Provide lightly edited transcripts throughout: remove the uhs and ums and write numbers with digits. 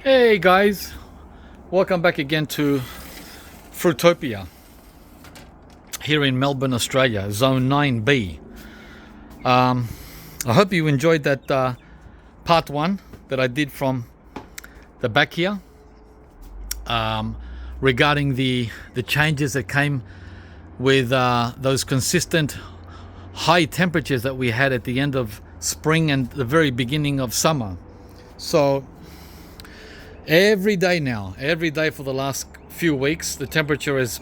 Hey guys, welcome back again to Fruitopia here in Melbourne, Australia, Zone 9B. I hope you enjoyed that part one that I did from the back here regarding the changes that came with those consistent high temperatures that we had at the end of spring and the very beginning of summer. So every day for the last few weeks, the temperature has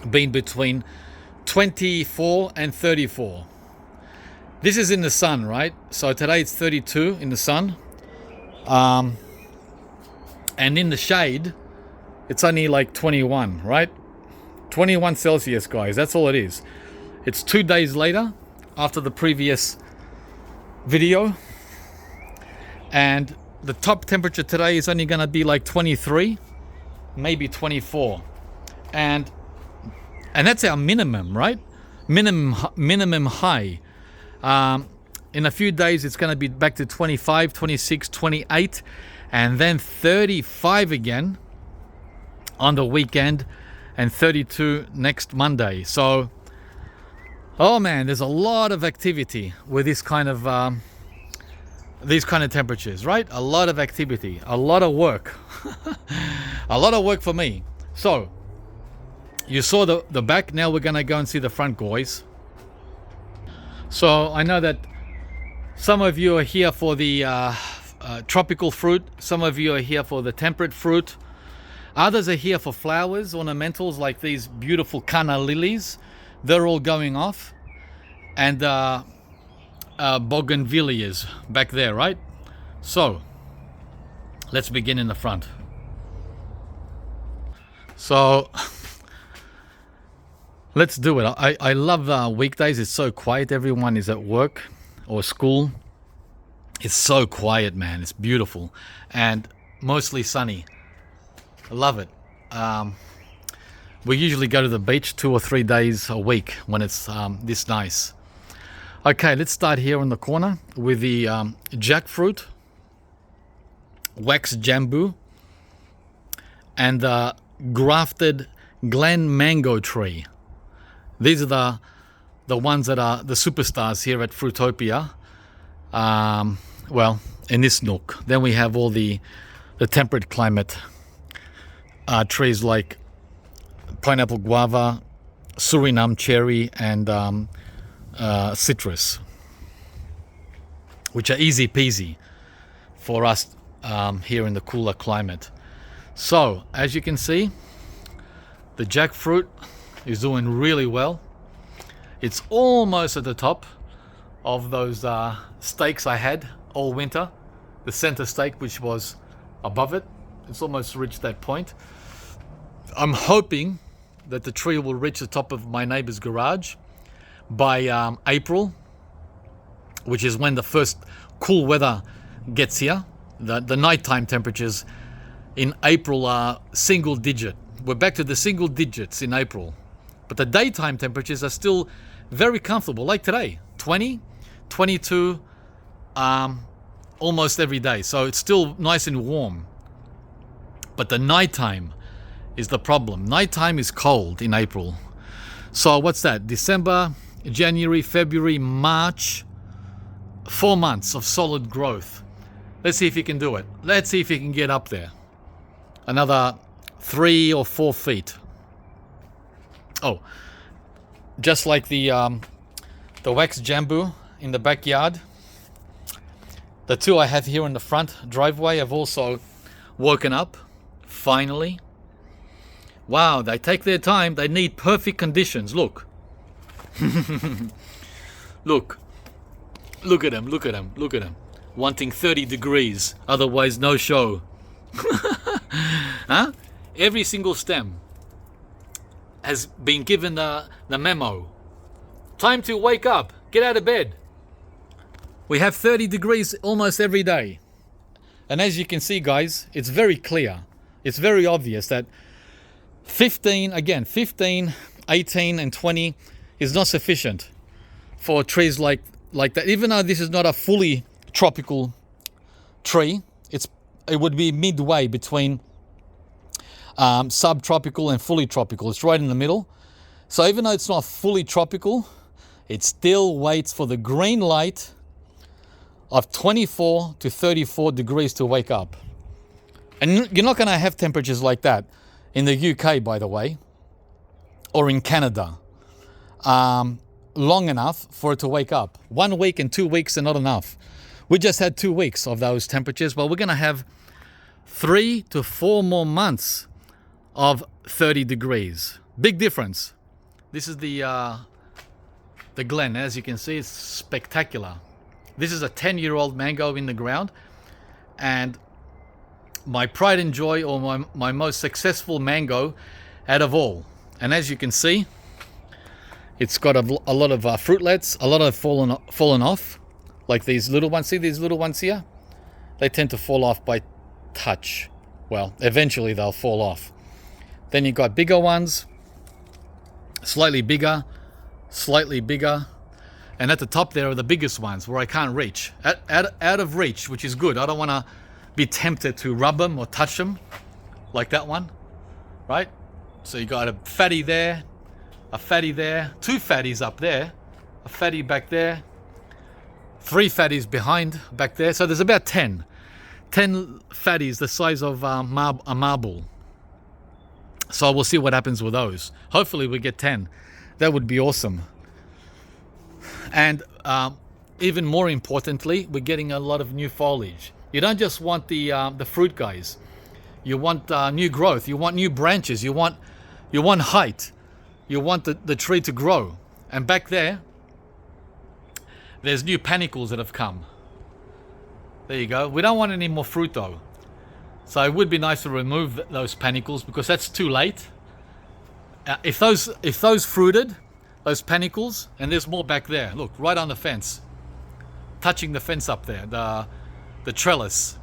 been between 24 and 34. This is in the sun, right? So today it's 32 in the sun. And in the shade, it's only like 21, right? 21 Celsius, guys. That's all it is. It's 2 days later after the previous video. And the top temperature today is only going to be like 23, maybe 24. And that's our minimum, right? Minimum high. In a few days, it's going to be back to 25, 26, 28, and then 35 again on the weekend, and 32 next Monday. So, oh man, there's a lot of activity with this kind of temperatures, right? A lot of activity, a lot of work, a lot of work for me. So you saw the back. Now we're gonna go and see the front, guys. So I know that some of you are here for the tropical fruit. Some of you are here for the temperate fruit. Others are here for flowers, ornamentals like these beautiful canna lilies. They're all going off. And bougainvilleas back there, right? So let's begin in the front. So let's do it. I love weekdays. It's so quiet. Everyone is at work or school. It's so quiet, man. It's beautiful and mostly sunny. I love it. We usually go to the beach 2 or 3 days a week when it's this nice. Okay, let's start here in the corner with the jackfruit, wax jambu, and the grafted Glen mango tree. These are the ones that are the superstars here at Fruitopia. Well, in this nook. Then we have all the temperate climate trees like pineapple guava, Suriname cherry, and citrus, which are easy peasy for us here in the cooler climate. So as you can see, the jackfruit is doing really well. It's almost at the top of those stakes I had all winter. The center stake, which was above it, it's almost reached that point. I'm hoping that the tree will reach the top of my neighbor's garage by April, which is when the first cool weather gets here. The nighttime temperatures in April are single digit. We're back to the single digits in April. But the daytime temperatures are still very comfortable, like today, 20, 22, almost every day. So it's still nice and warm. But the nighttime is the problem. Nighttime is cold in April. So what's that? December, January, February, March, 4 months of solid growth. Let's see if you can do it. Let's see if you can get up there. Another 3 or 4 feet. Oh, just like the wax jambu in the backyard, the two I have here in the front driveway have also woken up, finally. Wow, they take their time. They need perfect conditions. Look. Look at them, look at them, look at them. Wanting 30 degrees, otherwise no show. Huh? Every single stem has been given the memo. Time to wake up, get out of bed. We have 30 degrees almost every day. And as you can see, guys, it's very clear. It's very obvious that 15, 18 and 20 is not sufficient for trees like that. Even though this is not a fully tropical tree, it's it would be midway between subtropical and fully tropical. It's right in the middle. So even though it's not fully tropical, it still waits for the green light of 24 to 34 degrees to wake up. And you're not going to have temperatures like that in the UK, by the way, or in Canada, long enough for it to wake up. 1 week and 2 weeks are not enough. We just had 2 weeks of those temperatures, but we're going to have 3 to 4 more months of 30 degrees. Big difference. This is the Glen. As you can see, it's spectacular. This is a 10-year-old mango in the ground, and my pride and joy, or my most successful mango out of all. And as you can see, it's got a lot of fruitlets. A lot have fallen off, like these little ones. See these little ones here? They tend to fall off by touch. Well, eventually they'll fall off. Then you've got bigger ones, slightly bigger, and at the top there are the biggest ones where I can't reach. Out of reach, which is good. I don't want to be tempted to rub them or touch them, like that one, right? So you got a fatty there, a fatty there, 2 fatties up there, a fatty back there, 3 fatties behind back there. So there's about 10 fatties the size of a marble. So we'll see what happens with those. Hopefully we get 10. That would be awesome. And even more importantly, we're getting a lot of new foliage. You don't just want the fruit guys. You want new growth. You want new branches. You want height. You want the tree to grow. And back there's new panicles that have come. There you go. We don't want any more fruit though. So it would be nice to remove those panicles, because that's too late. If those fruited, those panicles, and there's more back there. Look, right on the fence, touching the fence up there, the trellis.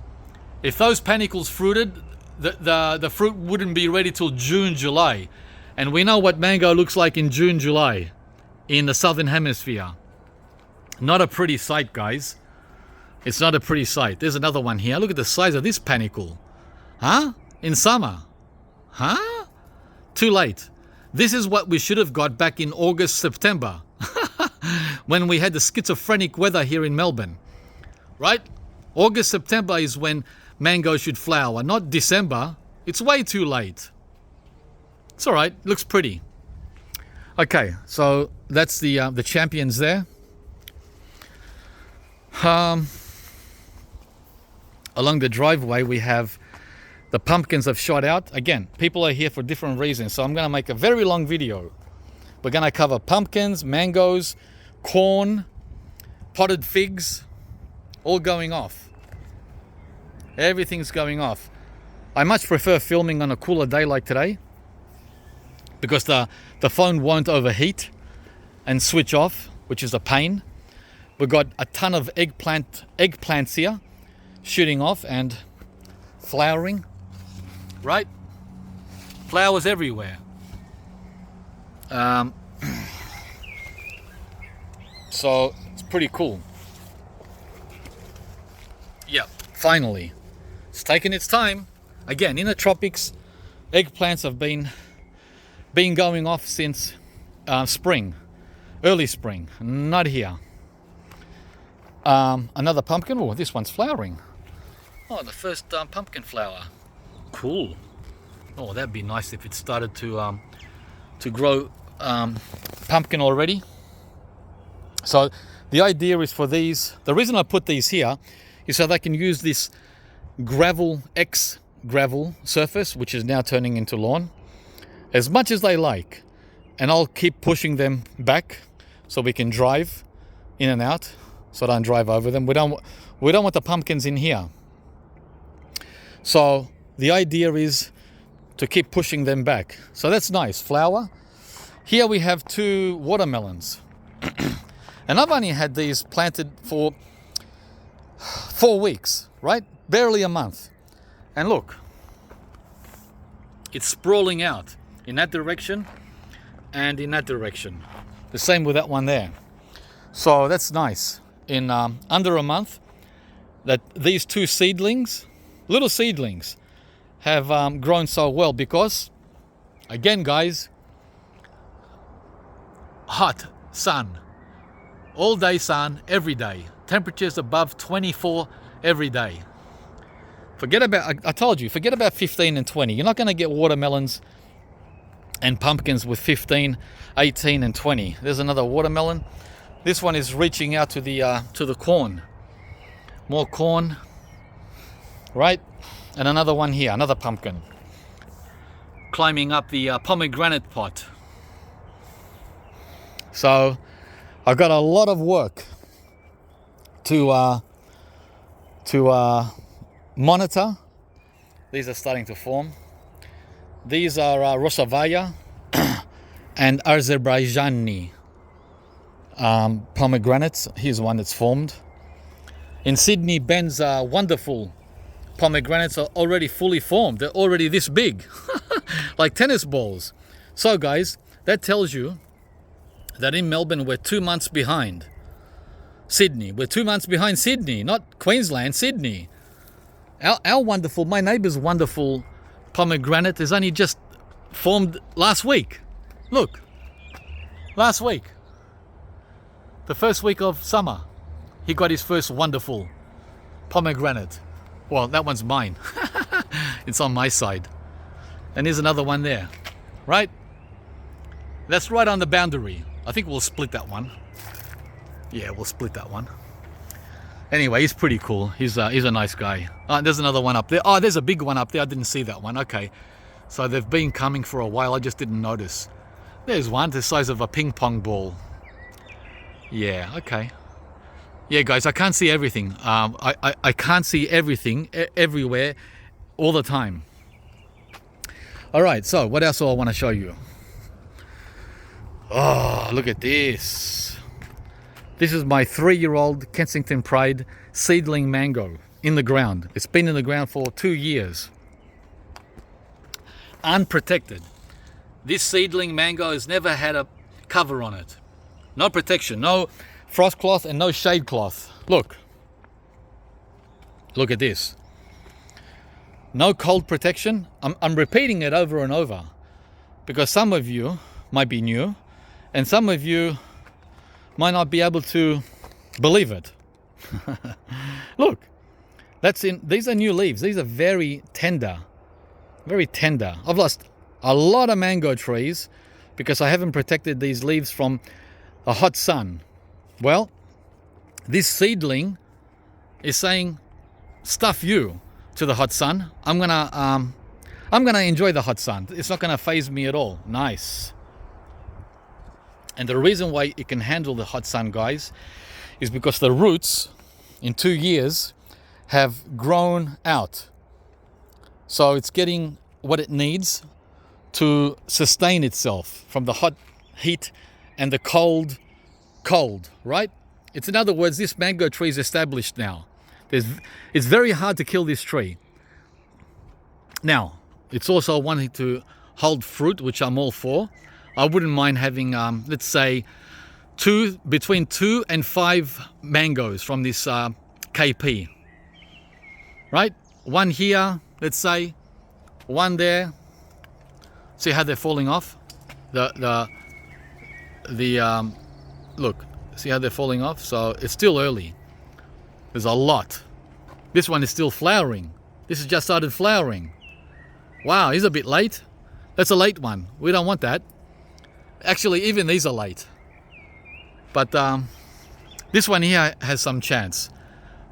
If those panicles fruited, the fruit wouldn't be ready till June, July. And we know what mango looks like in June, July in the southern hemisphere. Not a pretty sight, guys. It's not a pretty sight. There's another one here. Look at the size of this panicle. Huh? In summer. Huh? Too late. This is what we should have got back in August, September, when we had the schizophrenic weather here in Melbourne. Right? August, September is when mango should flower, not December. It's way too late. It's all right. Looks pretty. Okay, so that's the champions there. Along the driveway, we have the pumpkins have shot out. Again, people are here for different reasons, so I'm going to make a very long video. We're going to cover pumpkins, mangoes, corn, potted figs, all going off. Everything's going off. I much prefer filming on a cooler day like today, because the phone won't overheat and switch off, which is a pain. We've got a ton of eggplants here shooting off and flowering, right? Flowers everywhere. So it's pretty cool. Yeah, finally. It's taken its time. Again, in the tropics, eggplants have been going off since spring, early spring. Not here. Another pumpkin. Oh, this one's flowering. Oh, the first pumpkin flower. Cool. Oh, that'd be nice if it started to grow pumpkin already. So the idea is for these. The reason I put these here is so they can use this gravel surface, which is now turning into lawn, as much as they like. And I'll keep pushing them back so we can drive in and out, so I don't drive over them. We don't want the pumpkins in here. So the idea is to keep pushing them back. So that's nice. Flower. Here we have 2 watermelons. And I've only had these planted for 4 weeks, right? Barely a month. And look, it's sprawling out in that direction and in that direction. The same with that one there. So that's nice. In under a month, that these 2 seedlings little seedlings have grown so well because, again guys, hot sun, all day sun, every day. Temperatures above 24 every day. Forget about, I told you, forget about 15 and 20. You're not going to get watermelons and pumpkins with 15, 18 and 20. There's another watermelon. This one is reaching out to the corn. More corn, right? And another one here, another pumpkin. Climbing up the pomegranate pot. So I've got a lot of work to monitor. These are starting to form. These are Rosavaya and Azerbaijani pomegranates. Here's one that's formed. In Sydney, Ben's wonderful pomegranates are already fully formed. They're already this big, like tennis balls. So guys, that tells you that in Melbourne, we're 2 months behind Sydney. We're 2 months behind Sydney, not Queensland, Sydney. Our wonderful, my neighbour's wonderful pomegranate is only just formed last week. Look, last week. The first week of summer, he got his first wonderful pomegranate. Well, that one's mine. It's on my side. And here's another one there, right? That's right on the boundary. I think we'll split that one. Yeah, we'll split that one. Anyway, he's pretty cool. He's a nice guy. There's another one up there. Oh, there's a big one up there. I didn't see that one. Okay. So they've been coming for a while. I just didn't notice. There's one the size of a ping pong ball. Yeah, okay. Yeah, guys, I can't see everything. I can't see everything everywhere all the time. All right, so what else do I want to show you? Oh, look at this. This is my 3-year-old Kensington Pride seedling mango in the ground. It's been in the ground for 2 years. Unprotected. This seedling mango has never had a cover on it. No protection, no frost cloth and no shade cloth. Look. Look at this. No cold protection. I'm repeating it over and over because some of you might be new and some of you might not be able to believe it. Look, these are new leaves. These are very tender, very tender. I've lost a lot of mango trees because I haven't protected these leaves from a hot sun. Well, this seedling is saying, stuff you to the hot sun. I'm gonna enjoy the hot sun. It's not gonna faze me at all. Nice. And the reason why it can handle the hot sun, guys, is because the roots in 2 years have grown out. So it's getting what it needs to sustain itself from the hot heat and the cold, right? It's, in other words, this mango tree is established now. It's very hard to kill this tree. Now, it's also wanting to hold fruit, which I'm all for. I wouldn't mind having, let's say, between 2 and 5 mangoes from this KP, right? One here, let's say, one there. See how they're falling off? Look, see how they're falling off? So it's still early. There's a lot. This one is still flowering. This has just started flowering. Wow, he's a bit late. That's a late one. We don't want that. Actually, even these are late. But this one here has some chance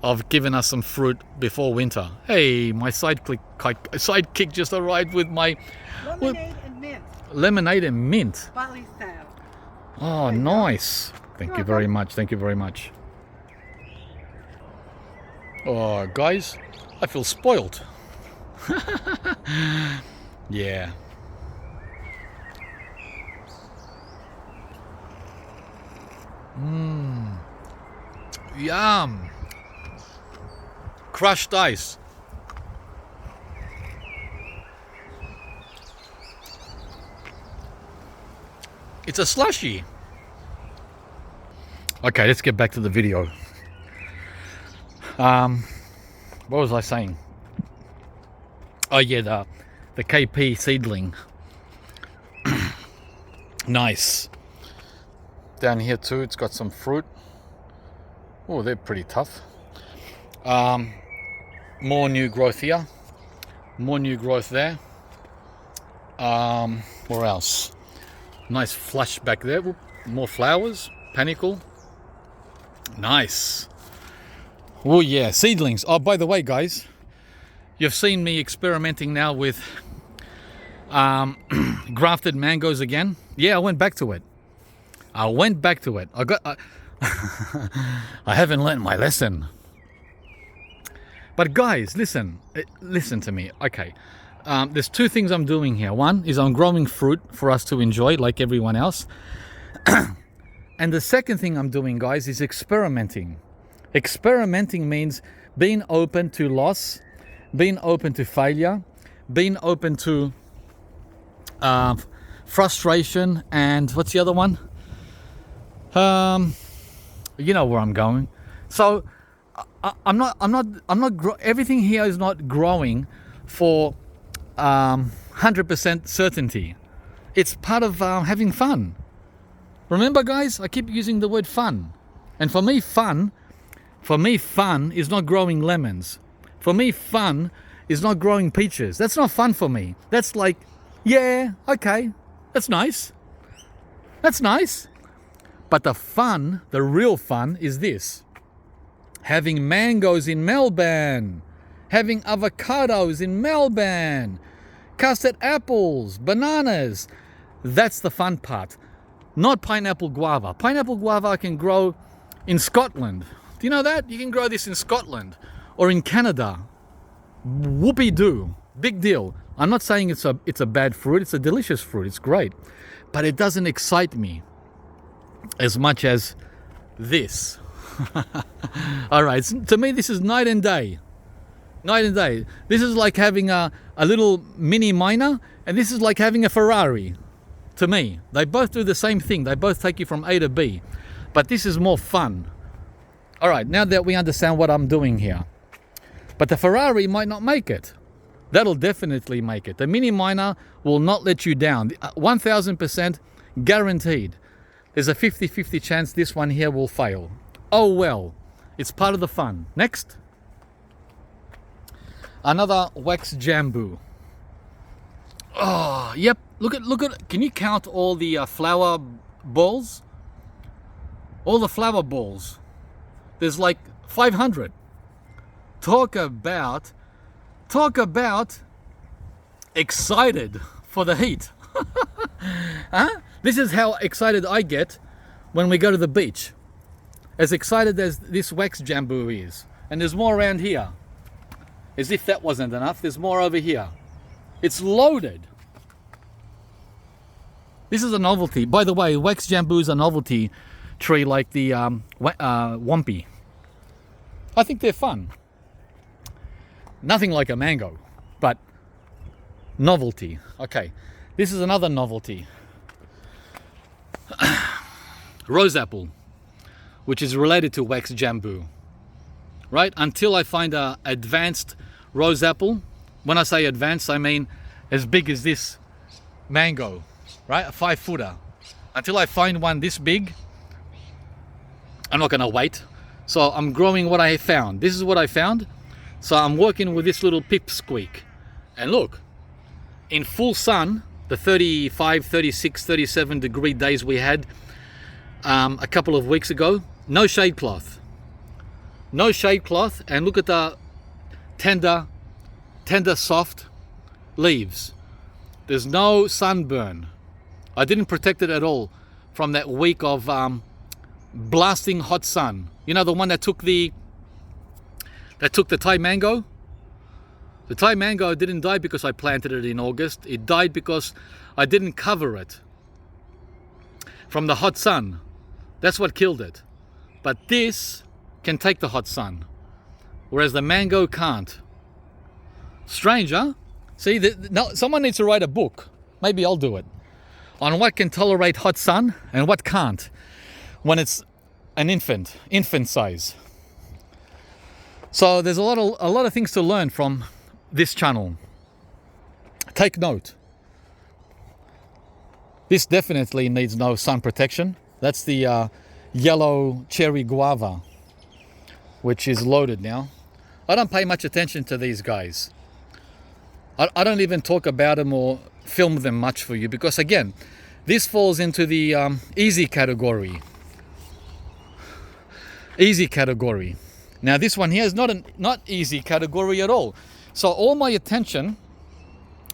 of giving us some fruit before winter. Hey, my sidekick just arrived with my lemonade and mint. Lemonade and mint. Bali style. Oh, nice. Thank you very much. Thank you very much. Oh, guys, I feel spoiled. Yeah. Yum. Crushed ice. It's a slushy. Okay, let's get back to the video. What was I saying? Oh yeah, the KP seedling. Nice. Down here too, it's got some fruit. Oh, they're pretty tough. More new growth here. More new growth there. Where else? Nice flush back there. Whoop, more flowers. Panicle. Nice. Oh yeah, seedlings. Oh, by the way, guys, you've seen me experimenting now with grafted mangoes again. Yeah, I went back to it. I haven't learned my lesson. But guys, listen to me. Okay, there's two things I'm doing here. One is I'm growing fruit for us to enjoy like everyone else. And the second thing I'm doing, guys, is experimenting. Experimenting means being open to loss, being open to failure, being open to frustration, and what's the other one? You know where I'm going. So everything here is not growing for 100% certainty. It's part of having fun. Remember, guys, I keep using the word fun. And for me, fun is not growing lemons. For me, fun is not growing peaches. That's not fun for me. That's like, yeah, okay, that's nice. That's nice. But the fun, the real fun, is this. Having mangoes in Melbourne. Having avocados in Melbourne. Custard apples, bananas. That's the fun part. Not pineapple guava. Pineapple guava can grow in Scotland. Do you know that? You can grow this in Scotland or in Canada. Whoopee-doo. Big deal. I'm not saying it's a bad fruit. It's a delicious fruit. It's great. But it doesn't excite me as much as this. All right. To me, this is night and day. Night and day. This is like having a little mini miner, and this is like having a Ferrari. To me, they both do the same thing. They both take you from A to B, but this is more fun. All right, now that we understand what I'm doing here, but the Ferrari might not make it. That'll definitely make it. The mini miner will not let you down. 1000% guaranteed. There's a 50-50 chance this one here will fail. Oh well, it's part of the fun. Next. Another wax jambu. Oh, yep. Look at. Can you count all the flower balls? All the flower balls. There's like 500. Talk about excited for the heat. Huh? This is how excited I get when we go to the beach. As excited as this wax jambu is. And there's more around here. As if that wasn't enough, there's more over here. It's loaded. This is a novelty. By the way, wax jambu is a novelty tree like the wampy. I think they're fun. Nothing like a mango, but novelty. Okay, this is another novelty. Rose apple, which is related to wax jambu. Right? Until I find a advanced rose apple. When I say advanced, I mean as big as this mango, right? A 5-footer. Until I find one this big, I'm not gonna wait. So I'm growing what I found. This is what I found. So I'm working with this little pipsqueak. And look, in full sun, the 35, 36, 37 degree days we had a couple of weeks ago, no shade cloth. No shade cloth, and look at the tender, soft leaves. There's no sunburn. I didn't protect it at all from that week of blasting hot sun. You know, the one that took the Thai mango? The Thai mango didn't die because I planted it in August. It died because I didn't cover it from the hot sun. That's what killed it. But this can take the hot sun, whereas the mango can't. Strange, huh? See, no, someone needs to write a book. Maybe I'll do it. On what can tolerate hot sun and what can't when it's an infant size. So there's a lot of things to learn from this channel. take note. This definitely needs no sun protection. That's the yellow cherry guava, which is loaded now. I don't pay much attention to these guys. I don't even talk about them or film them much for you because, again, this falls into the easy category. Easy category. Now this one here is not easy category at all. So all my attention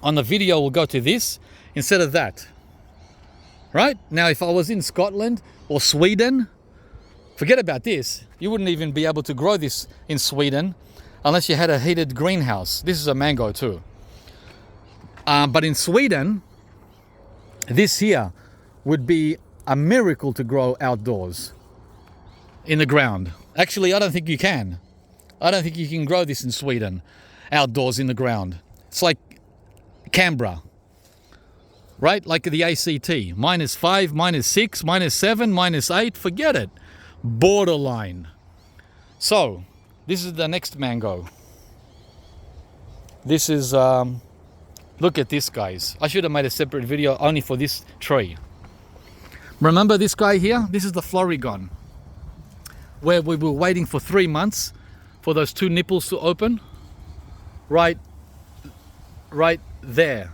on the video will go to this instead of that. Right? Now if I was in Scotland or Sweden, forget about this. You wouldn't even be able to grow this in Sweden unless you had a heated greenhouse. This is a mango too. But in Sweden, this here would be a miracle to grow outdoors in the ground. Actually, I don't think you can. I don't think you can grow this in Sweden outdoors in the ground. It's like Canberra, right? Like the ACT, -5, -6, -7, -8, forget it. Borderline. So, this is the next mango. This is, look at this, guys. I should have made a separate video only for this tree. Remember this guy here? This is the Florigon, where we were waiting for 3 months for those 2 nipples to open. Right there.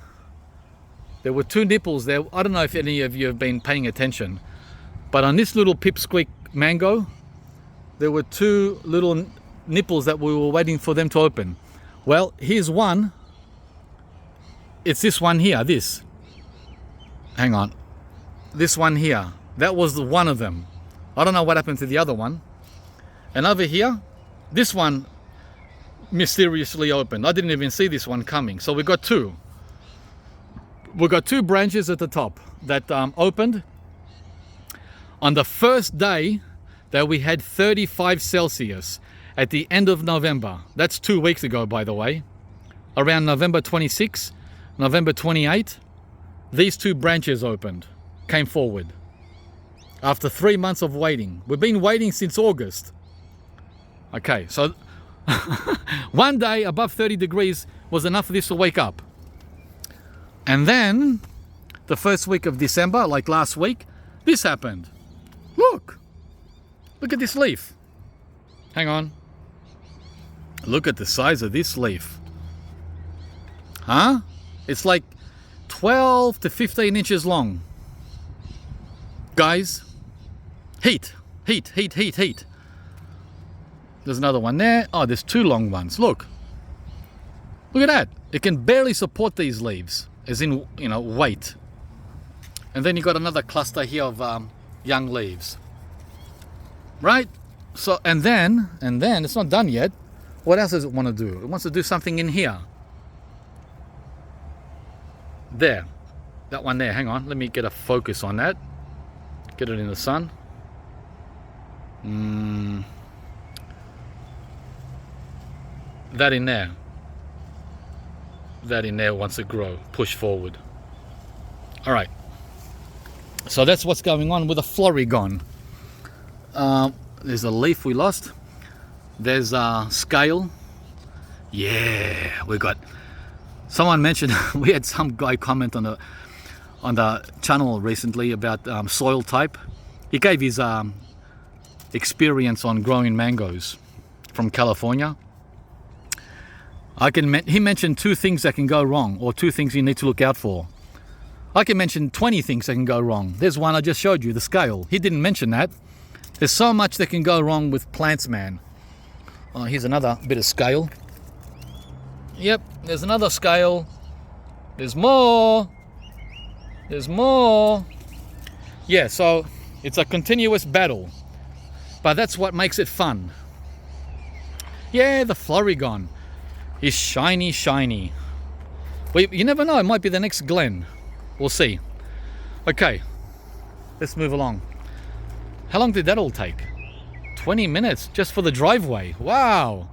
There were 2 nipples there. I don't know if any of you have been paying attention, but on this little pipsqueak mango, there were 2 little nipples that we were waiting for them to open. Well, here's one. It's this one here, this. Hang on. This one here. That was the one of them. I don't know what happened to the other one. And over here, this one mysteriously opened. I didn't even see this one coming. So we got 2. We got 2 branches at the top that opened on the first day that we had 35 Celsius at the end of November. That's 2 weeks ago, by the way. Around November 26, November 28, these 2 branches opened, came forward. After 3 months of waiting. We've been waiting since August. Okay, so one day above 30 degrees was enough for this to wake up. And then, the first week of December, like last week, this happened. Look! Look at this leaf. Hang on. Look at the size of this leaf. Huh? It's like 12 to 15 inches long. Guys, heat. There's another one there. Oh, there's 2 long ones. Look. Look at that. It can barely support these leaves, as in, weight. And then you got another cluster here of young leaves. Right? So, and then, it's not done yet. What else does it want to do? It wants to do something in here. There. That one there. Hang on. Let me get a focus on that. Get it in the sun. That in there. That in there wants to grow. Push forward. Alright. So that's what's going on with the Florigon. There's a leaf we lost. There's a scale. Yeah, we got... Someone mentioned, we had some guy comment on the channel recently about soil type. He gave his experience on growing mangoes from California. He mentioned 2 things that can go wrong, or 2 things you need to look out for. I can mention 20 things that can go wrong. There's one I just showed you, the scale. He didn't mention that. There's so much that can go wrong with plants, man. Oh, here's another bit of scale. Yep, there's another scale. There's more. There's more. Yeah, so it's a continuous battle. But that's what makes it fun. Yeah, the Florigon is shiny. You never know, it might be the next Glen. We'll see. Okay, let's move along. How long did that all take? 20 minutes just for the driveway. Wow.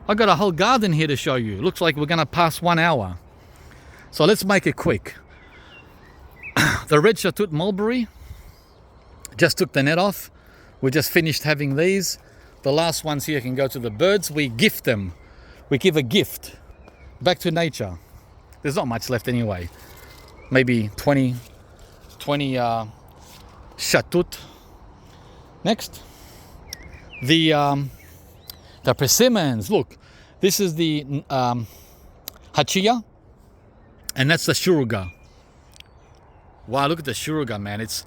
I got a whole garden here to show you. Looks like we're going to pass 1 hour. So let's make it quick. The red Chateau mulberry. Just took the net off. We just finished having these. The last ones here can go to the birds. We gift them. We give a gift back to nature. There's not much left anyway. Maybe 20 shatut. Next, the persimmons. Look, this is the hachia, and that's the shuruga. Wow, look at the shuruga, man. It's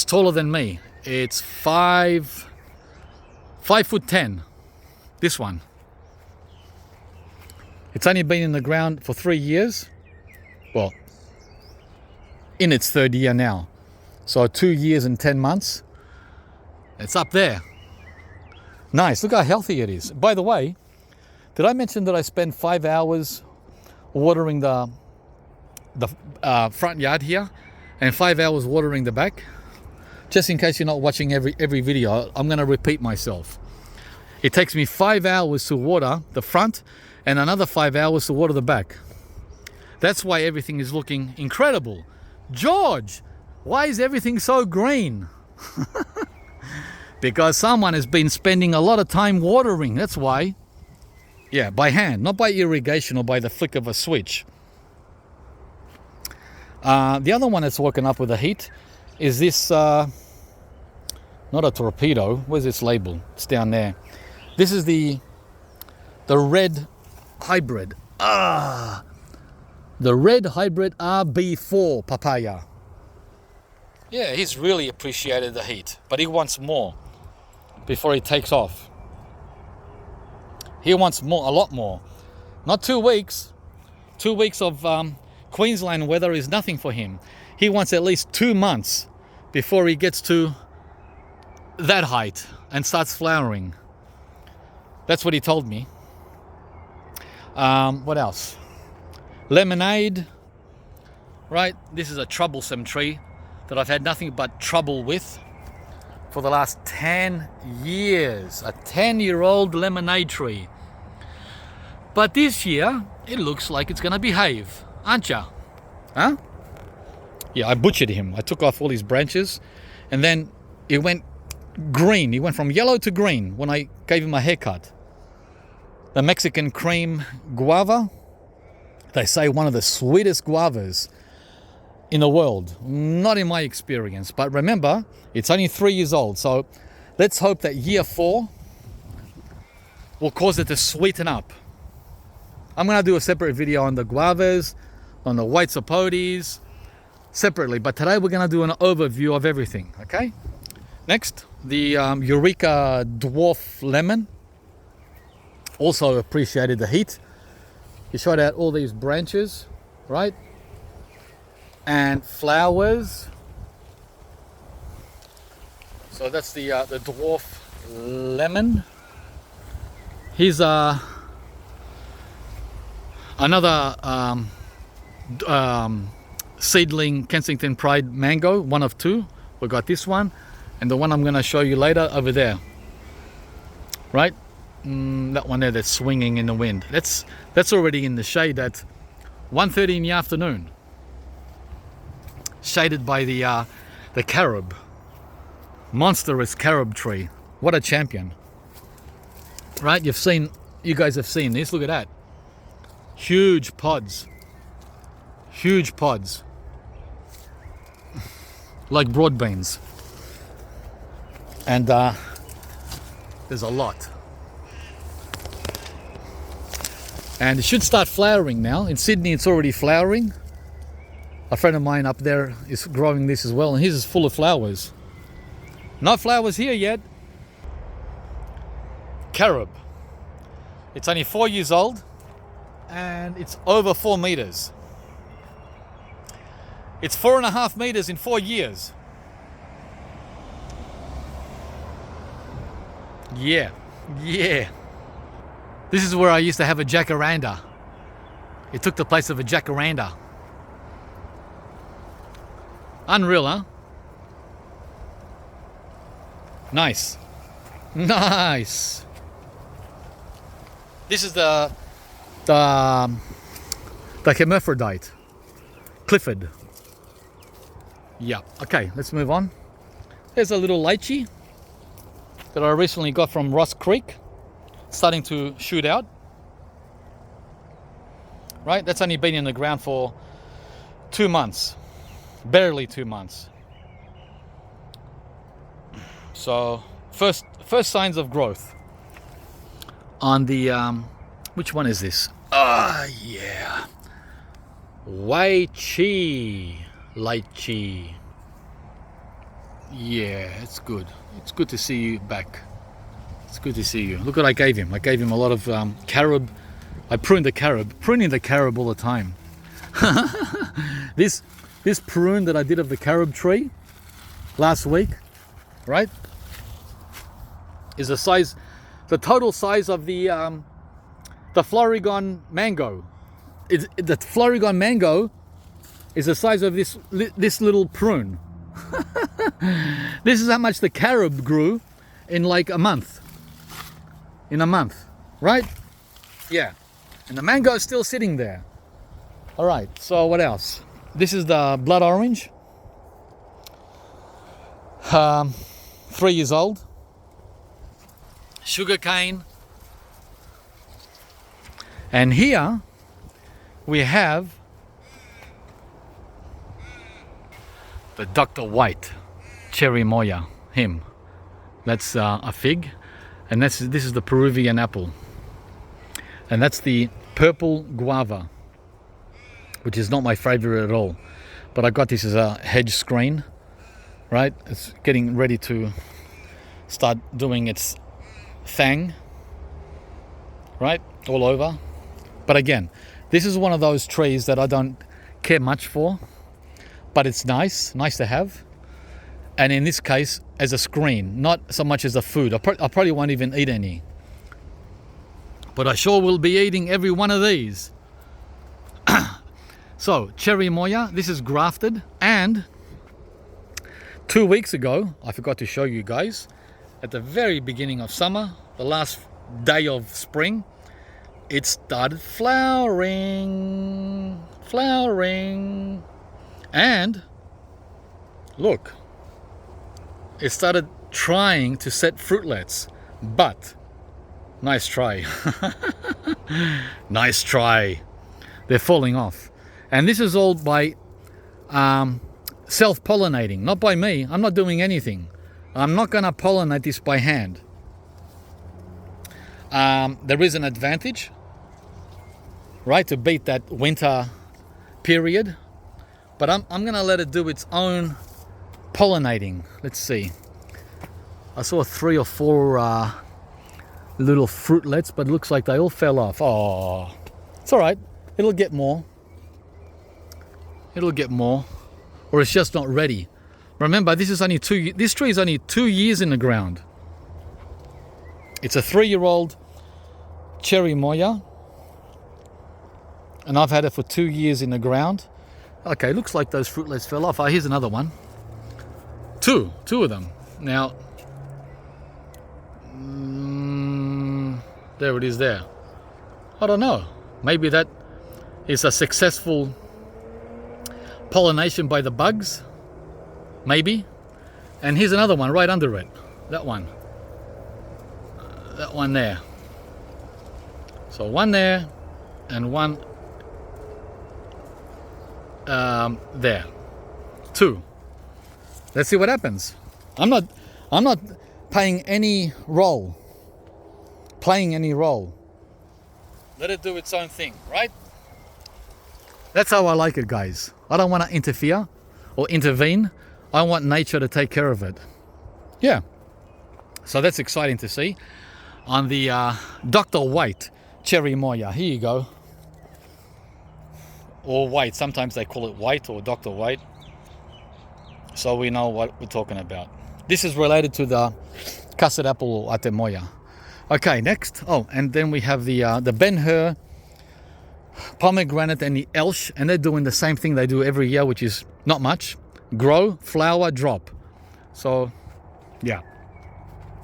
taller than me. It's 5'10". This one. It's only been in the ground for 3 years. Well, in its third year now. So 2 years and 10 months. It's up there. Nice. Look how healthy it is. By the way, did I mention that I spend 5 hours watering the front yard here and 5 hours watering the back? Just in case you're not watching every video, I'm going to repeat myself. It takes me 5 hours to water the front and another 5 hours to water the back. That's why everything is looking incredible. George, why is everything so green? Because someone has been spending a lot of time watering, that's why. Yeah, by hand, not by irrigation or by the flick of a switch. The other one that's woken up with the heat is this, not a torpedo, where's its label? It's down there. This is the red hybrid. The red hybrid RB4 papaya. Yeah, he's really appreciated the heat, but he wants more before he takes off. He wants more, a lot more. Not 2 weeks. 2 weeks of Queensland weather is nothing for him. He wants at least 2 months before he gets to that height and starts flowering. That's what he told me. What else? Lemonade, right? This is a troublesome tree that I've had nothing but trouble with for the last 10 years. A 10-year-old lemonade tree. But this year, it looks like it's gonna behave, aren't ya? Huh? Yeah, I butchered him. I took off all his branches and then it went green. He went from yellow to green when I gave him a haircut. The Mexican cream guava, they say one of the sweetest guavas in the world. Not in my experience, but remember, it's only 3 years old. So let's hope that year 4 will cause it to sweeten up. I'm gonna do a separate video on the guavas, on the white sapotes, separately. But today we're gonna do an overview of everything, okay? Next, the Eureka dwarf lemon. Also appreciated the heat. He shot out all these branches, right? And flowers. So that's the dwarf lemon. Here's another seedling Kensington Pride mango, one of 2. We got this one and the one I'm going to show you later over there. Right? That one there that's swinging in the wind. That's already in the shade at 1:30 in the afternoon. Shaded by the carob. Monstrous carob tree. What a champion. Right? You guys have seen this. Look at that. Huge pods. Huge pods. Like broad beans. And there's a lot. And it should start flowering now. In Sydney, it's already flowering. A friend of mine up there is growing this as well, and his is full of flowers. No flowers here yet. Carob. It's only 4 years old, and it's over 4 meters. It's 4.5 meters in 4 years. Yeah. This is where I used to have a jacaranda. It took the place of a jacaranda. Unreal, huh? Nice. Nice. This is the hermaphrodite. Clifford. Yeah. Okay, let's move on. There's a little lychee that I recently got from Ross Creek. Starting to shoot out. right? That's only been in the ground for 2 months, barely 2 months. So first signs of growth on the which one is this? Ah, yeah, lychee. Yeah, it's good. It's good to see you back. It's good to see you. Look what I gave him. I gave him a lot of carob. I pruned the carob, pruning the carob all the time. This prune that I did of the carob tree last week, right, is the total size of the Florigon mango. The Florigon mango is the size of this little prune. This is how much the carob grew in like a month. In a month, right? Yeah. And the mango is still sitting there. All right, so what else? This is the blood orange. 3 years old. Sugar cane. And here we have the Dr. White Cherry Moya, him. That's a fig. And this is the Peruvian apple. And that's the purple guava, which is not my favorite at all. But I got this as a hedge screen, right? It's getting ready to start doing its thing, right? All over. But again, this is one of those trees that I don't care much for, but it's nice to have. And in this case, as a screen, not so much as a food. I probably won't even eat any. But I sure will be eating every one of these. So, Cherry Moya, this is grafted. And 2 weeks ago, I forgot to show you guys, at the very beginning of summer, the last day of spring, it started flowering. And look, it started trying to set fruitlets, but nice try. Nice try. They're falling off. And this is all by self-pollinating, not by me. I'm not doing anything. I'm not going to pollinate this by hand. There is an advantage, right, to beat that winter period. But I'm going to let it do its own pollinating. Let's see. I saw 3 or 4 little fruitlets, but it looks like they all fell off. Oh, it's all right. It'll get more. It'll get more, or it's just not ready. Remember, this tree is only 2 years in the ground. It's a 3-year-old Cherry Moya, and I've had it for 2 years in the ground. Okay, looks like those fruitlets fell off. Oh, here's another one. Two of them. Now, there it is there. I don't know. Maybe that is a successful pollination by the bugs. Maybe. And here's another one right under it. That one. That one there. So one there and one there. 2. Let's see what happens. I'm not playing any role. Let it do its own thing, right? That's how I like it, guys. I don't want to interfere or intervene. I want nature to take care of it. Yeah. So that's exciting to see. On the Dr. White Cherry Moya. Here you go. Or white. Sometimes they call it white or Dr. White. So we know what we're talking about. This is related to the custard apple or atemoya. Okay, next. Oh, and then we have the Ben-Hur pomegranate and the Elsh, and they're doing the same thing they do every year, which is not much. Grow, flower, drop. So, yeah.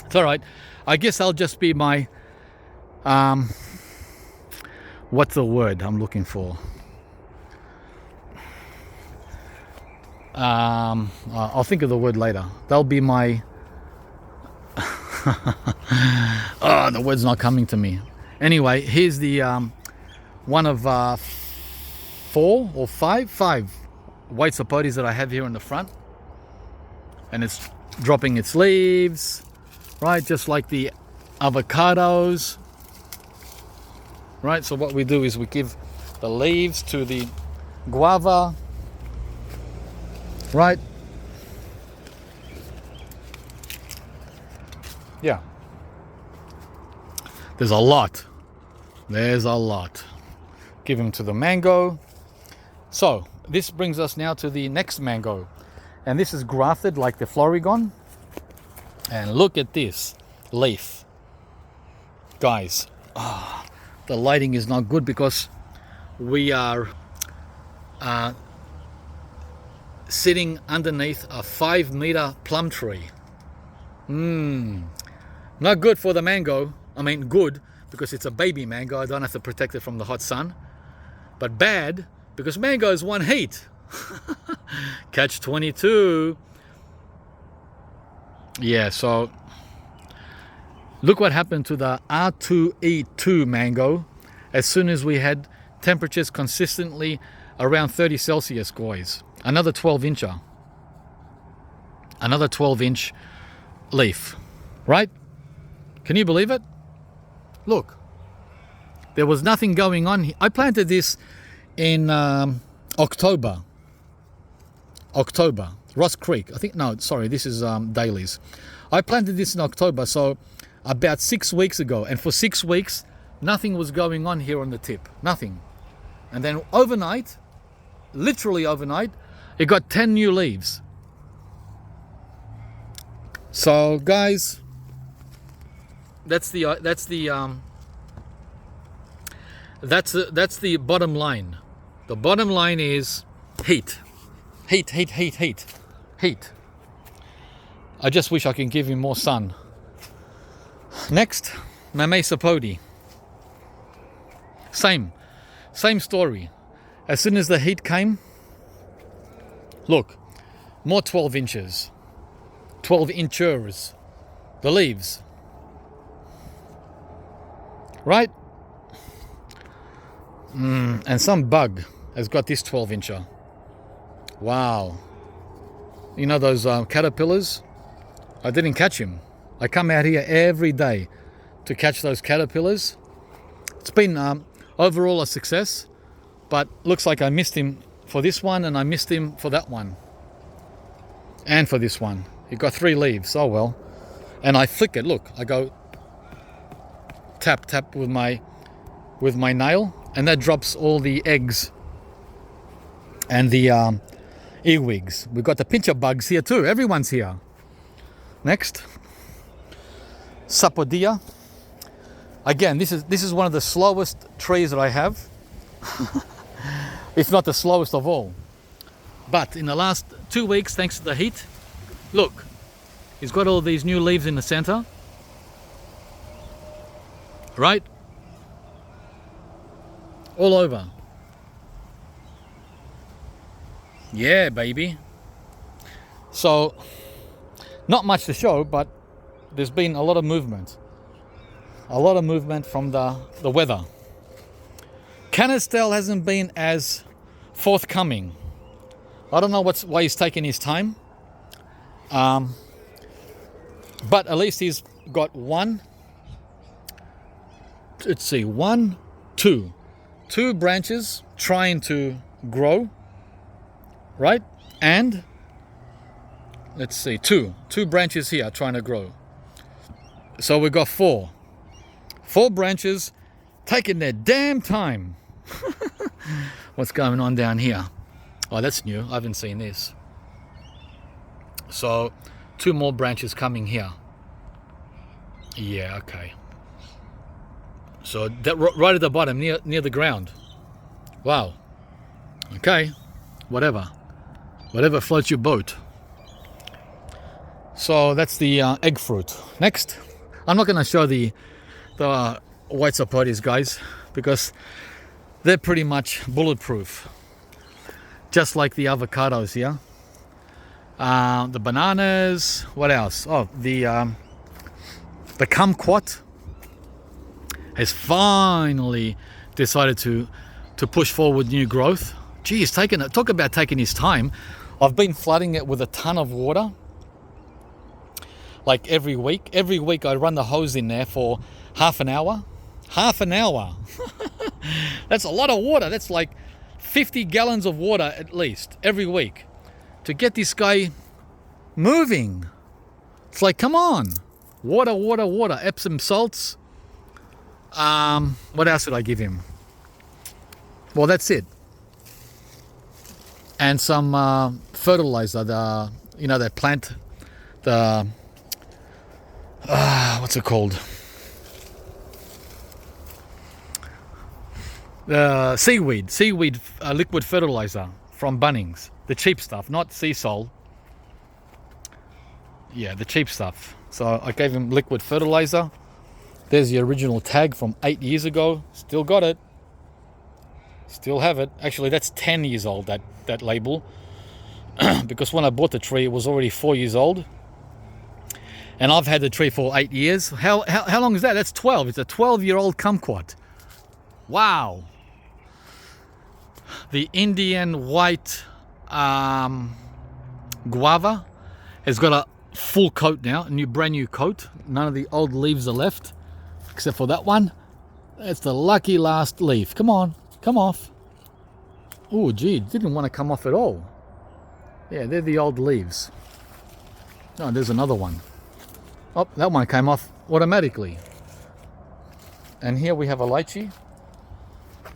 It's all right. I guess I'll just be my, what's the word I'm looking for? I'll think of the word later. They'll be my... oh, the word's not coming to me. Anyway, here's the one of 4 or 5 white sapotes that I have here in the front, and it's dropping its leaves, right, just like the avocados, right? So what we do is we give the leaves to the guava, right? Yeah, there's a lot. Give them to the mango. So this brings us now to the next mango, and this is grafted like the Florigon. And look at this leaf, guys. The lighting is not good because we are sitting underneath a 5-meter plum tree. Not good for the mango. I mean, good because it's a baby mango. I don't have to protect it from the hot sun. But bad because mangoes want heat. Catch 22. Yeah, so look what happened to the R2E2 mango as soon as we had temperatures consistently around 30 Celsius, guys. Another 12-incher. Another 12-inch leaf, right? Can you believe it? Look, there was nothing going on here. I planted this in October, Ross Creek. I think, no, sorry, this is Daly's. I planted this in October, so about 6 weeks ago. And for 6 weeks, nothing was going on here on the tip. Nothing. And then overnight, literally overnight, it got 10 new leaves. So, guys, that's the bottom line. The bottom line is heat. Heat. I just wish I could give him more sun. Next, Mamey Sapote. Same story. As soon as the heat came, look, more 12 inches. 12 inchers. The leaves. Right? And some bug has got this 12-incher. Wow. You know those caterpillars? I didn't catch him. I come out here every day to catch those caterpillars. It's been overall a success, but looks like I missed him for this one and I missed him for that one. And for this one. He got 3 leaves. Oh well. And I flick it. Look, I go tap with my nail, and that drops all the eggs and the earwigs. We've got the pincher bugs here too. Everyone's here. Next, Sapodia. Again, this is one of the slowest trees that I have, if not the slowest of all. But in the last 2 weeks, thanks to the heat, look, he's got all these new leaves in the center, right? All over. Yeah, baby. So, not much to show, but there's been a lot of movement. A lot of movement from the weather. Canistel hasn't been as forthcoming. I don't know why he's taking his time. But at least he's got two branches trying to grow, right? And let's see, two branches here trying to grow. So we've got four branches taking their damn time. What's going on down here? Oh, that's new. I haven't seen this. So 2 more branches coming here. Yeah, okay. So that right at the bottom, near the ground. Wow. Okay. Whatever floats your boat. So that's the egg fruit. Next, I'm not going to show the white sapotes, guys, because they're pretty much bulletproof, just like the avocados here. The bananas. What else? Oh, the kumquat has finally decided to push forward new growth. Geez, talk about taking his time. I've been flooding it with a ton of water. Like every week. Every week I run the hose in there for half an hour. Half an hour. That's a lot of water. That's like 50 gallons of water at least every week to get this guy moving. It's like, come on. Water, water, water. Epsom salts. What else did I give him? Well, that's it. And some fertilizer. That plant. What's it called? Seaweed liquid fertilizer from Bunnings. The cheap stuff, not sea salt. Yeah, the cheap stuff. So I gave him liquid fertilizer. There's the original tag from 8 years ago. Still got it. Still have it. Actually, that's 10 years old, that label. Because when I bought the tree, it was already 4 years old. And I've had the tree for 8 years. How long is that? That's 12. It's a 12-year-old kumquat. Wow. The Indian white guava has got a full coat now, brand new coat. None of the old leaves are left, except for that one. It's the lucky last leaf. Come on, come off. Oh, gee, didn't want to come off at all. Yeah, they're the old leaves. Oh, there's another one. Oh, that one came off automatically. And here we have a lychee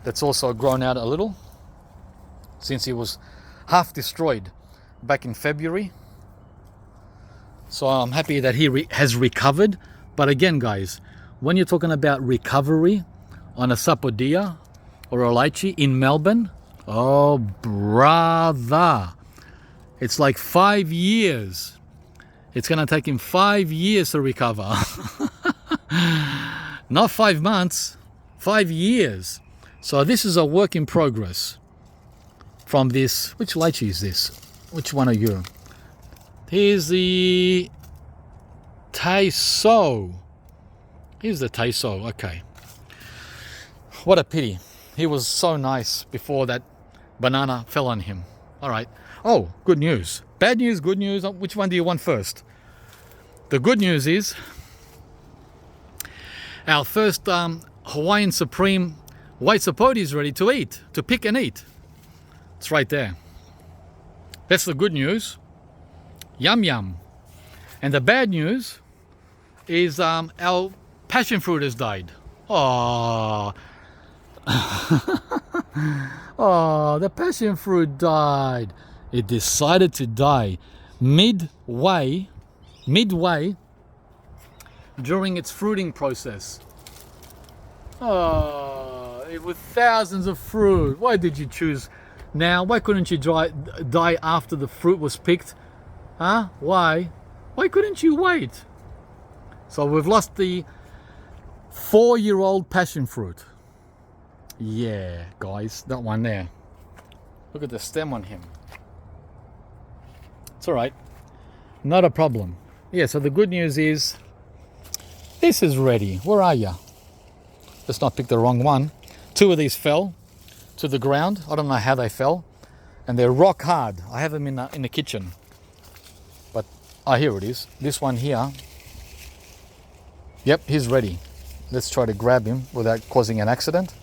that's also grown out a little since he was half destroyed back in February. So I'm happy that he has recovered. But again, guys, when you're talking about recovery on a sapodilla or a lychee in Melbourne, oh brother, it's like 5 years. It's going to take him 5 years to recover. Not 5 months, 5 years. So this is a work in progress from this. Which lychee is this? Which one are you? Here's the Taiso. Here's the Taiso. Okay. What a pity. He was so nice before that banana fell on him. All right. Oh, good news. Bad news, good news. Which one do you want first? The good news is our first Hawaiian Supreme white sapote is ready to eat, to pick and eat. It's right there. That's the good news. Yum, yum. And the bad news is our passion fruit has died. Oh, oh, the passion fruit died. It decided to die midway during its fruiting process. Oh, it was thousands of fruit. Why did you choose now? Why couldn't you die after the fruit was picked? Huh? Why? Why couldn't you wait? So we've lost the 4-year-old passion fruit. Yeah, guys, that one there. Look at the stem on him. It's all right. Not a problem. Yeah, so the good news is this is ready. Where are you? Let's not pick the wrong one. 2 of these fell to the ground. I don't know how they fell. And they're rock hard. I have them in the kitchen. But, here it is. This one here. Yep, he's ready. Let's try to grab him without causing an accident.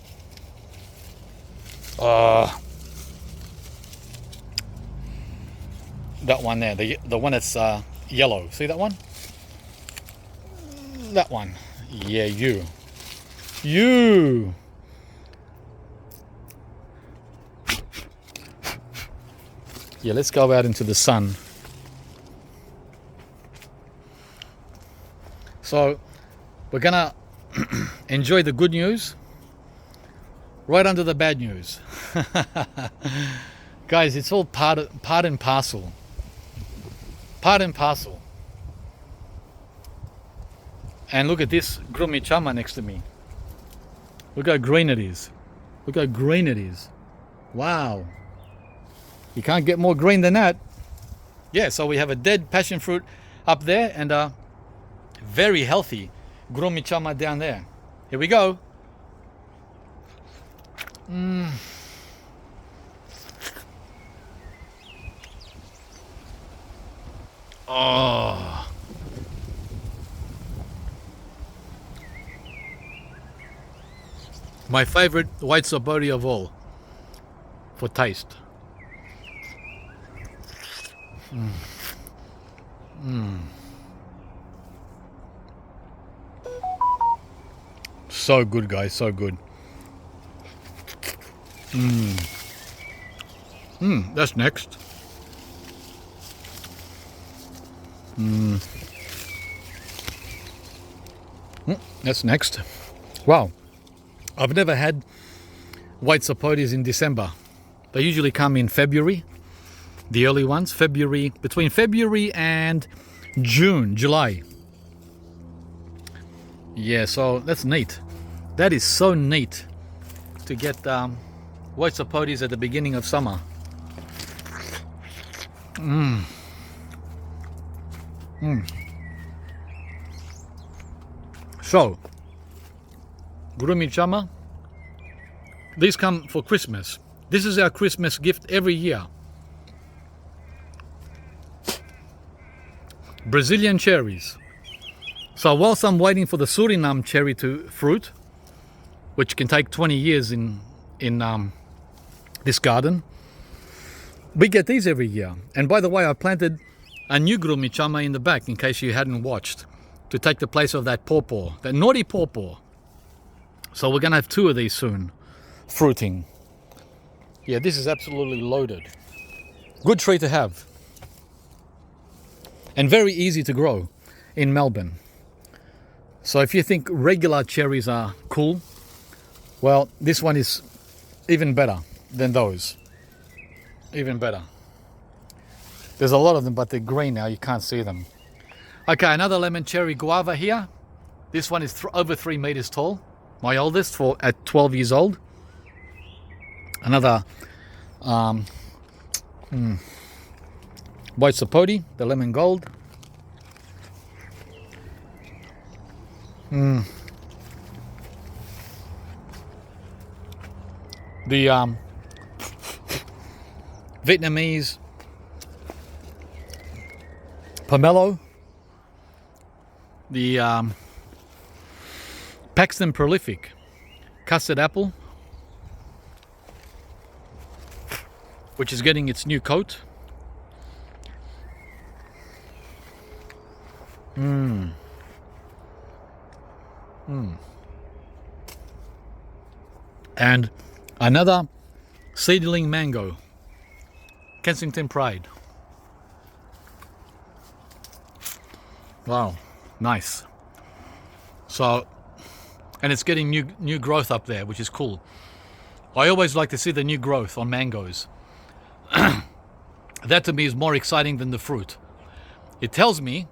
That one there, the one that's yellow. See that one? That one. Yeah, you. Yeah, let's go out into the sun. So, we're gonna enjoy the good news right under the bad news. Guys, it's all part and parcel. Part and parcel. And look at this grumichama next to me. Look how green it is. Look how green it is. Wow. You can't get more green than that. Yeah, so we have a dead passion fruit up there and a very healthy grumichama down there. Here we go. Oh. My favorite white sapoti of all for taste. So good, guys, so good. That's next. That's next. Wow. I've never had white sapotis in December. They usually come in February, the early ones, between February and June, July. Yeah, so that's neat. That is so neat to get white sapotis at the beginning of summer. So, Grumichama, these come for Christmas. This is our Christmas gift every year. Brazilian cherries. So whilst I'm waiting for the Suriname cherry to fruit, which can take 20 years in this garden, we get these every year. And by the way, I planted a new Grumichama in the back, in case you hadn't watched, to take the place of that pawpaw, that naughty pawpaw. So we're gonna have 2 of these soon, fruiting. Yeah, this is absolutely loaded. Good tree to have. And very easy to grow in Melbourne. So if you think regular cherries are cool, well, this one is even better than those. Even better. There's a lot of them, but they're green now, you can't see them. Okay, another lemon cherry guava here. This one is over 3 meters tall. My oldest at 12 years old. Another white sapoti, the lemon gold. The Vietnamese pomelo. The Paxton prolific custard apple, which is getting its new coat. And another seedling mango, Kensington Pride. Wow, nice. So, and it's getting new growth up there, which is cool. I always like to see the new growth on mangoes. That to me is more exciting than the fruit. It tells me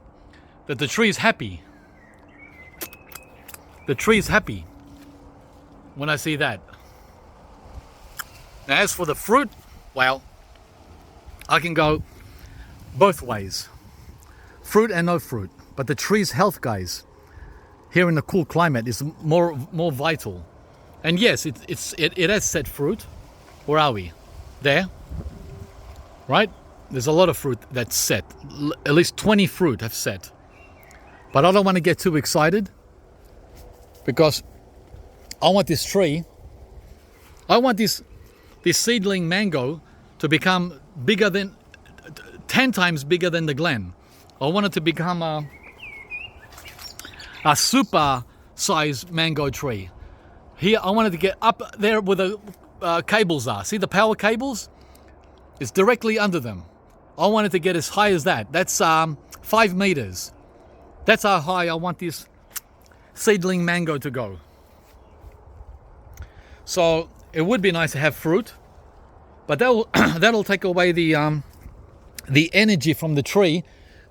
that the tree is happy. The tree is happy when I see that. Now, as for the fruit, well, I can go both ways. Fruit and no fruit. But the tree's health, guys, here in the cool climate is more vital. And yes, it has set fruit. Where are we? There. Right? There's a lot of fruit that's set. At least 20 fruit have set. But I don't want to get too excited, because I want this tree, I want this seedling mango to become bigger than 10 times bigger than the glen. I want it to become a super size mango tree. Here I wanted to get up there where the cables are. See the power cables? It's directly under them. I wanted to get as high as that. That's 5 meters. That's how high I want this seedling mango to go. So it would be nice to have fruit, but that'll take away the energy from the tree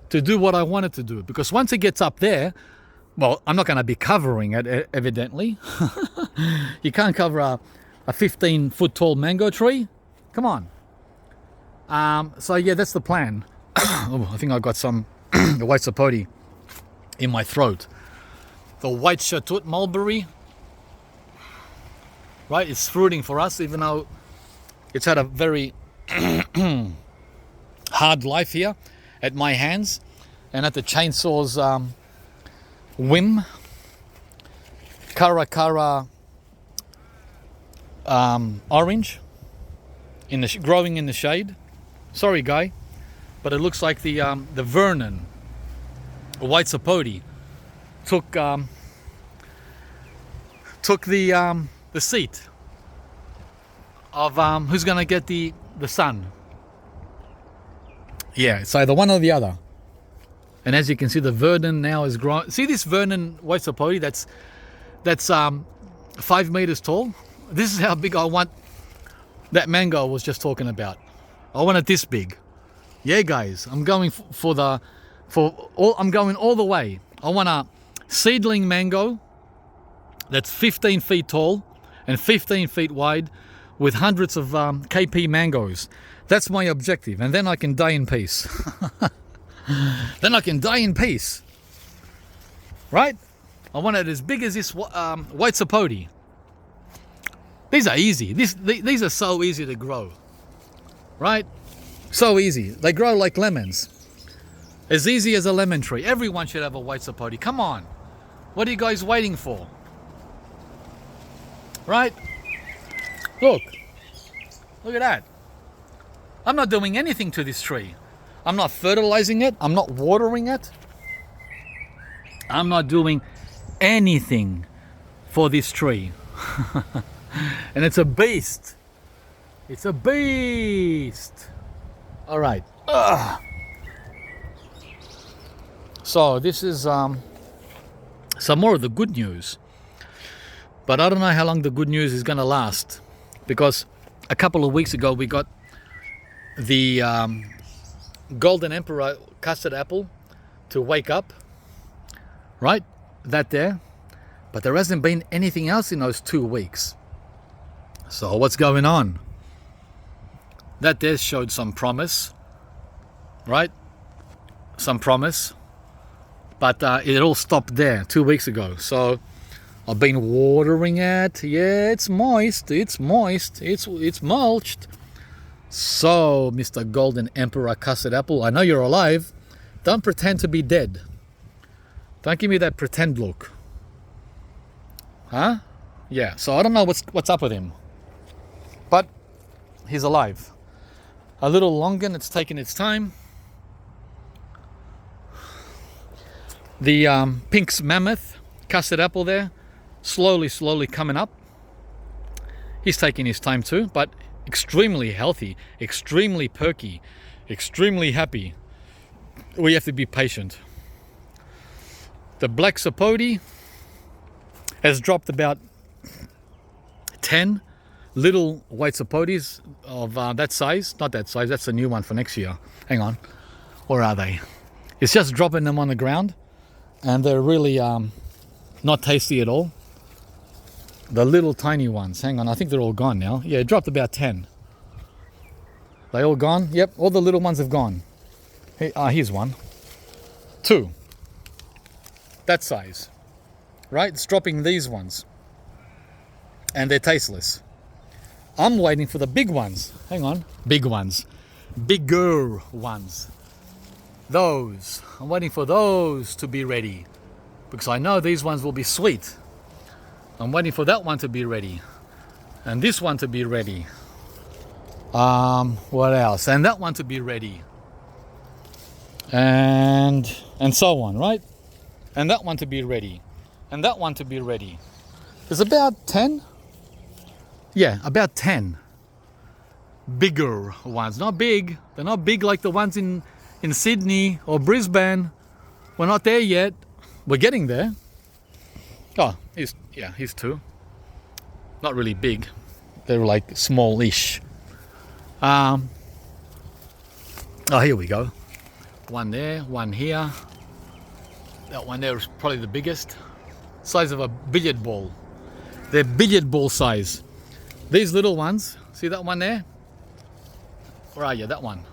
to do what I want it to do. Because once it gets up there, well, I'm not going to be covering it, evidently. You can't cover a 15-foot tall mango tree. Come on. So yeah, that's the plan. Oh, I think I got some white sapoti in my throat. The white Chateau mulberry, right? It's fruiting for us, even though it's had a very hard life here at my hands. and at the chainsaw's whim, Cara orange in the growing in the shade. Sorry, guy, but it looks like the Vernon white sapote took the seat of who's gonna get the sun. Yeah, it's either one or the other. And as you can see, the Vernon now is growing. See this Vernon white sapote that's 5 meters tall? This is how big I want that mango I was just talking about. I want it this big. Yeah, guys, I'm going I'm going all the way. I want a seedling mango that's 15 feet tall and 15 feet wide with hundreds of KP mangoes. That's my objective, and then I can die in peace. Then I can die in peace. Right? I want it as big as this white sapote. These are easy. These are so easy to grow. Right? So easy. They grow like lemons. As easy as a lemon tree. Everyone should have a white sapote. Come on. What are you guys waiting for? Right? Look. Look at that. I'm not doing anything to this tree. I'm not fertilizing it. I'm not watering it. I'm not doing anything for this tree. And it's a beast. It's a beast. All right. So this is some more of the good news. But I don't know how long the good news is going to last, because a couple of weeks ago we got the Golden Emperor custard apple to wake up, right? That there. But there hasn't been anything else in those 2 weeks. So what's going on? That there showed some promise, right? Some promise. But it all stopped there 2 weeks ago. So I've been watering it. Yeah, it's moist. It's moist. It's mulched. So, Mr. Golden Emperor Custard Apple, I know you're alive. Don't pretend to be dead. Don't give me that pretend look. Huh? Yeah, so I don't know what's up with him. But he's alive. A little longer, and it's taken its time. The Pink's Mammoth Custard Apple there, slowly coming up. He's taking his time too, but extremely healthy, extremely perky, extremely happy. We have to be patient. The Black Sapote has dropped about 10 little white sapotes of that size. Not that size, that's a new one for next year. Hang on, where are they? It's just dropping them on the ground, and they're really not tasty at all. The little tiny ones, hang on, I think they're all gone now. Yeah, it dropped about 10. They all gone? Yep, all the little ones have gone. Here's one. 2. That size. Right? It's dropping these ones. And they're tasteless. I'm waiting for the big ones. Hang on. Big ones. Bigger ones. Those. I'm waiting for those to be ready. Because I know these ones will be sweet. I'm waiting for that one to be ready. And this one to be ready. What else? And that one to be ready. And so on, right? And that one to be ready. And that one to be ready. There's about 10. Yeah, about 10. Bigger ones. Not big. They're not big like the ones in Sydney or Brisbane. We're not there yet. We're getting there. Oh, here's 2. Not really big. They're like small-ish. Oh, here we go. One there, one here. That one there is probably the biggest. Size of a billiard ball. They're billiard ball size. These little ones, see that one there? Where are you? That one?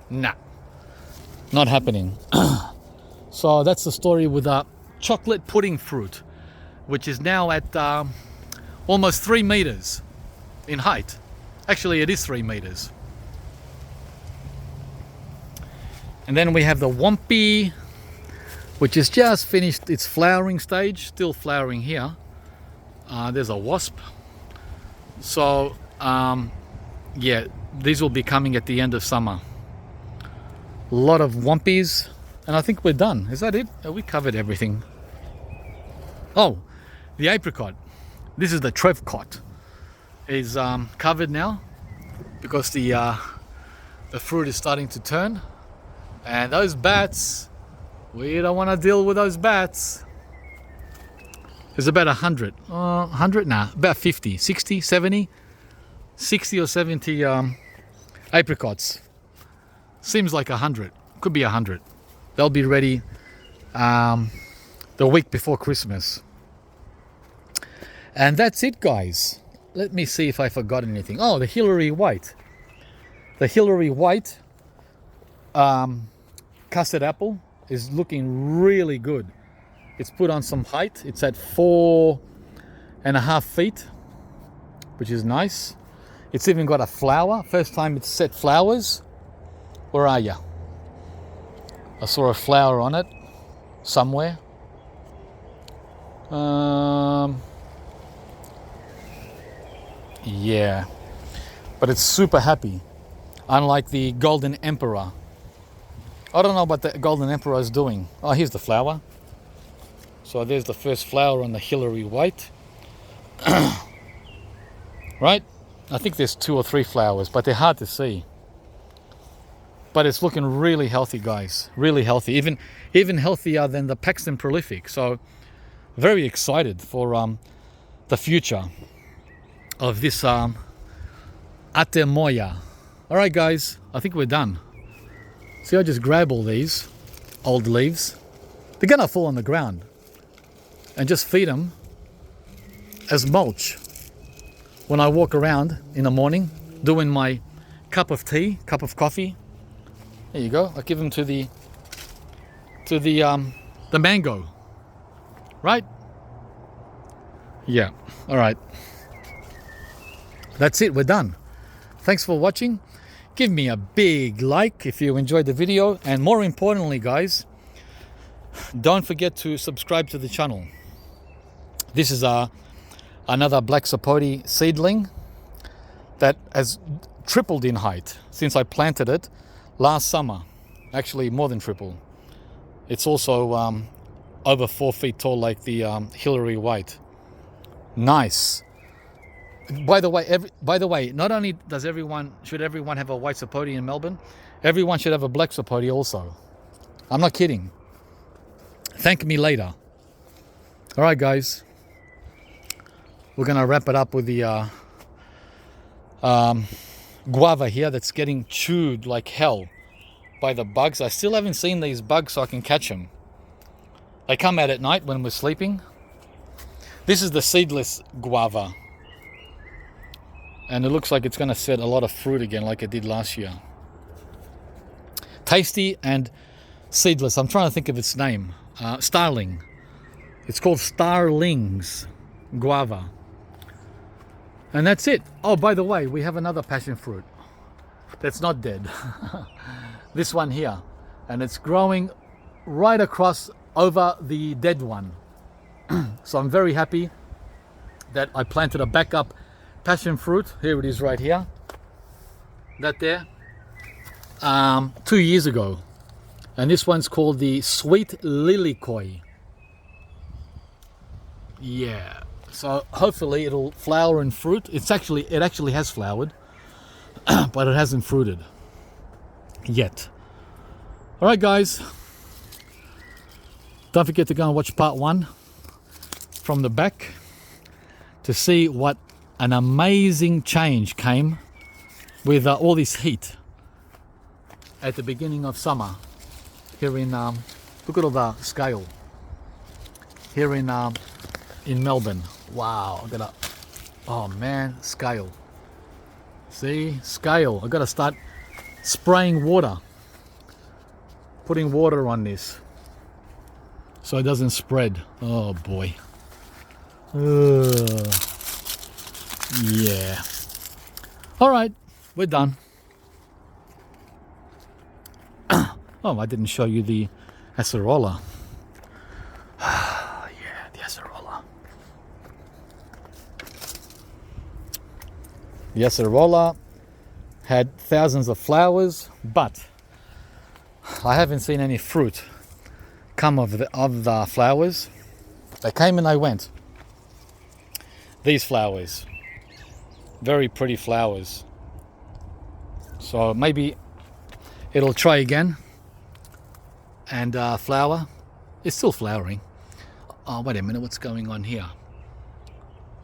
Nah. Not happening. So that's the story with chocolate pudding fruit, which is now at almost 3 meters in height. Actually, it is 3 meters. And then we have the Wumpy which has just finished its flowering stage, still flowering here. There's a wasp. So yeah, these will be coming at the end of summer. A lot of wompies, and I think we're done. Is that it? We covered everything. Oh, the apricot. This is the Trevcot. Is covered now because the fruit is starting to turn, and those bats, we don't want to deal with those bats. There's about 100, 100, nah, about 50, 60, 70, 60 or 70 apricots. Seems like 100, could be 100. They'll be ready the week before Christmas. And that's it, guys. Let me see if I forgot anything. Oh, the Hillary White. The Hillary White custard apple is looking really good. It's put on some height. It's at 4.5 feet, which is nice. It's even got a flower. First time it's set flowers. Where are you? I saw a flower on it somewhere. Yeah, but it's super happy, unlike the Golden Emperor. I don't know what the Golden Emperor is doing. Oh, here's the flower. So there's the first flower on the Hillary White. Right? I think there's 2 or 3 flowers, but they're hard to see. But it's looking really healthy, guys. Really healthy, even healthier than the Paxton Prolific. So very excited for the future of this Atemoya. All right, guys, I think we're done. See, I just grab all these old leaves. They're gonna fall on the ground, and just feed them as mulch when I walk around in the morning doing my cup of tea, cup of coffee. There you go. I give them to the mango, right? Yeah. All right. That's it. We're done. Thanks for watching. Give me a big like if you enjoyed the video, and more importantly, guys, don't forget to subscribe to the channel. This is another black sapote seedling that has tripled in height since I planted it last summer. Actually, more than triple. It's also over 4 feet tall, like the Hillary White. Nice. By the way, not only should everyone have a white sapote in Melbourne, everyone should have a black sapote also. I'm not kidding. Thank me later. All right, guys. We're gonna wrap it up with the guava here that's getting chewed like hell by the bugs. I still haven't seen these bugs so I can catch them. They come out at night when we're sleeping. This is the seedless guava, and it looks like it's going to set a lot of fruit again like it did last year. Tasty and seedless. I'm trying to think of its name. Starling. It's called Starling's guava. And that's it. Oh, by the way, we have another passion fruit that's not dead. This one here. And it's growing right across over the dead one. So I'm very happy that I planted a backup passion fruit. Here it is right here. That there. 2 years ago. And this one's called the Sweet Lilikoi. Yeah. So hopefully it'll flower and fruit. It actually has flowered, but it hasn't fruited yet. All right, guys. Don't forget to go and watch part 1 from the back to see what an amazing change came with all this heat at the beginning of summer here in look at all the scale here in Melbourne. Wow, oh man, scale. See, scale. I gotta start spraying water, putting water on this so it doesn't spread. Oh boy. Yeah. All right, we're done. Oh, I didn't show you the acerola. The acerola had thousands of flowers, but I haven't seen any fruit come of the flowers. They came and they went. These flowers, very pretty flowers. So maybe it'll try again and flower. It's still flowering. Oh, wait a minute, what's going on here?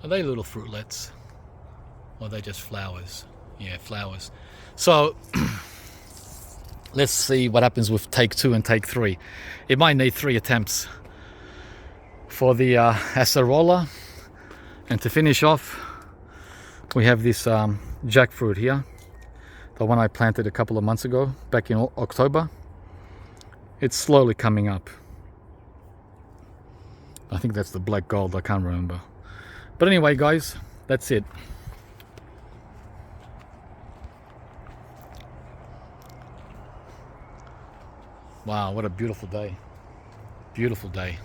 Are they little fruitlets? Or are they just flowers? Yeah, flowers. So let's see what happens with take 2 and take 3. It might need 3 attempts for the acerola. And to finish off, we have this jackfruit here, the one I planted a couple of months ago, back in October. It's slowly coming up. I think that's the black gold, I can't remember. But anyway, guys, that's it. Wow, what a beautiful day. Beautiful day.